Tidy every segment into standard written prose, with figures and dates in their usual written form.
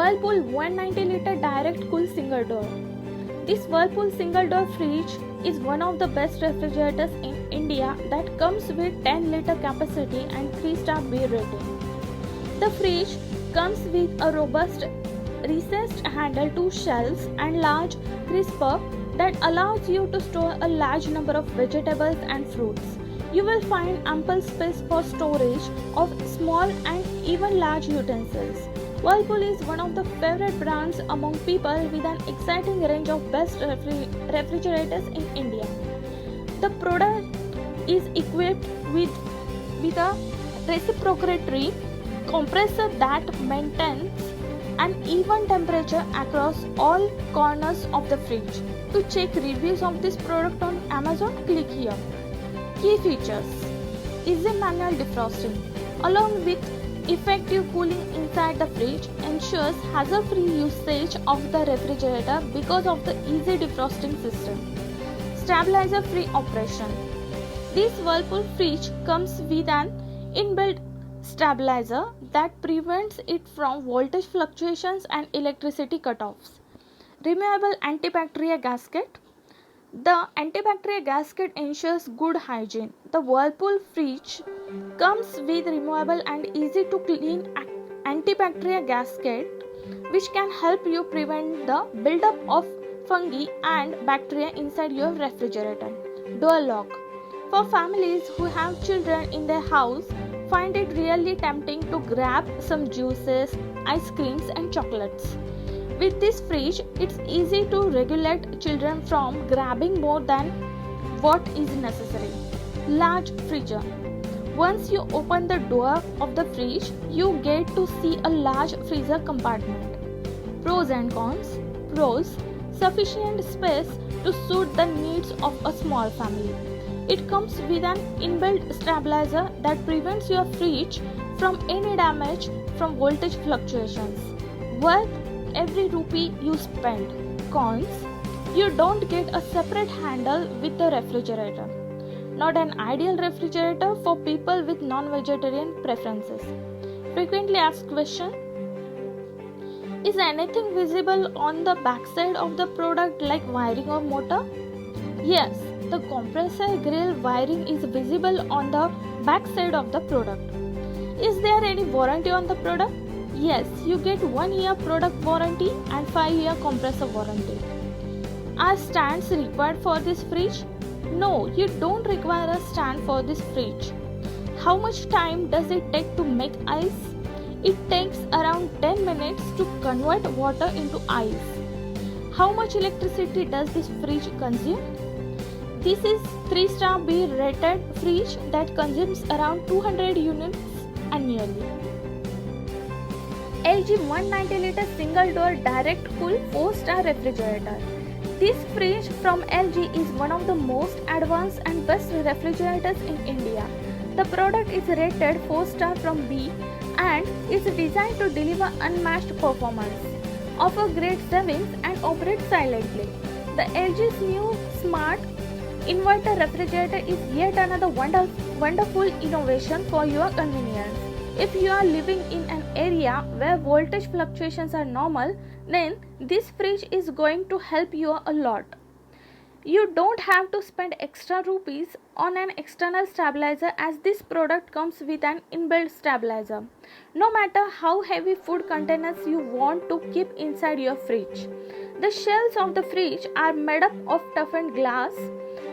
Whirlpool 190-liter direct cool single door. This Whirlpool single door fridge is one of the best refrigerators in India that comes with 10-liter capacity and 3-star B rating. The fridge comes with a robust recessed handle to shelves and large crisper that allows you to store a large number of vegetables and fruits. You will find ample space for storage of small and even large utensils. Whirlpool is one of the favorite brands among people with an exciting range of best refrigerators in India. The product is equipped with a reciprocating compressor that maintains an even temperature across all corners of the fridge. To check reviews of this product on Amazon, click here. Key features: easy manual defrosting, along with effective cooling inside the fridge, ensures hassle-free usage of the refrigerator because of the easy defrosting system. Stabilizer-free operation. This Whirlpool fridge comes with an inbuilt stabilizer that prevents it from voltage fluctuations and electricity cutoffs. Removable antibacterial gasket. The antibacterial gasket ensures good hygiene. The Whirlpool fridge comes with removable and easy to clean antibacterial gasket which can help you prevent the buildup of fungi and bacteria inside your refrigerator. Door lock. For families who have children in their house, find it really tempting to grab some juices, ice creams and chocolates. With this fridge, it's easy to regulate children from grabbing more than what is necessary. Large freezer. Once you open the door of the fridge, you get to see a large freezer compartment. Pros and cons. Pros: sufficient space to suit the needs of a small family. It comes with an inbuilt stabilizer that prevents your fridge from any damage from voltage fluctuations. Worth every rupee you spend. Cons: you don't get a separate handle with the refrigerator. Not an ideal refrigerator for people with non-vegetarian preferences. Frequently asked question: is anything visible on the backside of the product like wiring or motor? Yes, the compressor grill wiring is visible on the backside of the product. Is there any warranty on the product? Yes, you get 1 year product warranty and 5-year compressor warranty. Are stands required for this fridge? No, you don't require a stand for this fridge. How much time does it take to make ice? It takes around 10 minutes to convert water into ice. How much electricity does this fridge consume? This is 3-star B rated fridge that consumes around 200 units annually. LG 190-liter single door direct cool 4-star refrigerator. This fridge from LG is one of the most advanced and best refrigerators in India. The product is rated 4-star from B and is designed to deliver unmatched performance, offer great savings and operate silently. The LG's new smart inverter refrigerator is yet another wonderful innovation for your convenience. If you are living in an area where voltage fluctuations are normal, then this fridge is going to help you a lot. You don't have to spend extra rupees on an external stabilizer as this product comes with an inbuilt stabilizer. No matter how heavy food containers you want to keep inside your fridge. The shelves of the fridge are made up of toughened glass.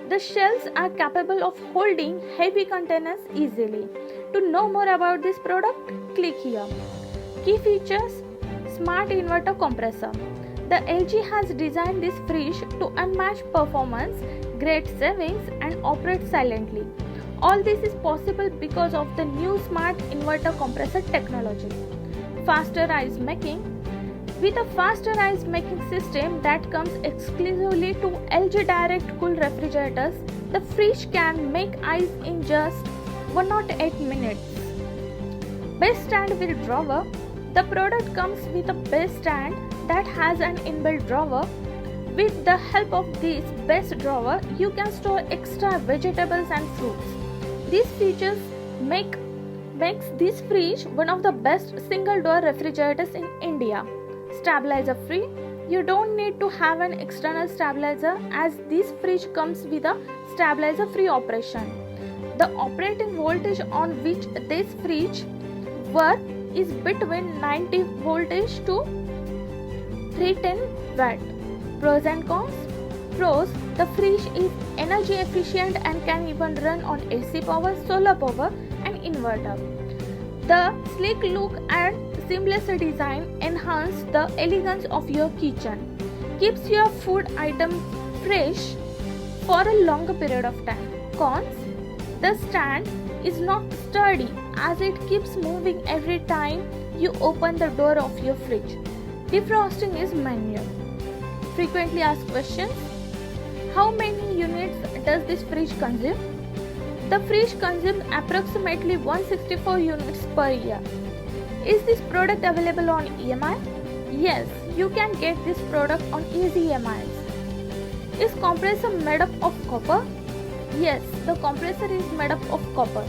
The shelves are capable of holding heavy containers easily. To know more about this product, click here. Key features: smart inverter compressor. The LG has designed this fridge to unmatched performance, great savings and operate silently. All this is possible because of the new smart inverter compressor technology. Faster ice making. With a faster ice making system that comes exclusively to LG Direct Cool refrigerators, the fridge can make ice in just 108 minutes. Base stand with drawer. The product comes with a base stand that has an inbuilt drawer. With the help of this base drawer, you can store extra vegetables and fruits. These features makes this fridge one of the best single door refrigerators in India. Stabilizer free. You don't need to have an external stabilizer as this fridge comes with a stabilizer free operation. The operating voltage on which this fridge works is between 90 voltage to 310 watt. Pros and cons. Pros: the fridge is energy efficient and can even run on AC power, solar power and inverter. The sleek look and seamless design enhance the elegance of your kitchen. Keeps your food items fresh for a longer period of time. Cons: the stand is not sturdy as it keeps moving every time you open the door of your fridge. Defrosting is manual. Frequently asked questions. How many units does this fridge consume? The fridge consumes approximately 164 units per year. Is this product available on EMI? Yes, you can get this product on easy EMIs. Is compressor made up of copper? Yes, the compressor is made up of copper.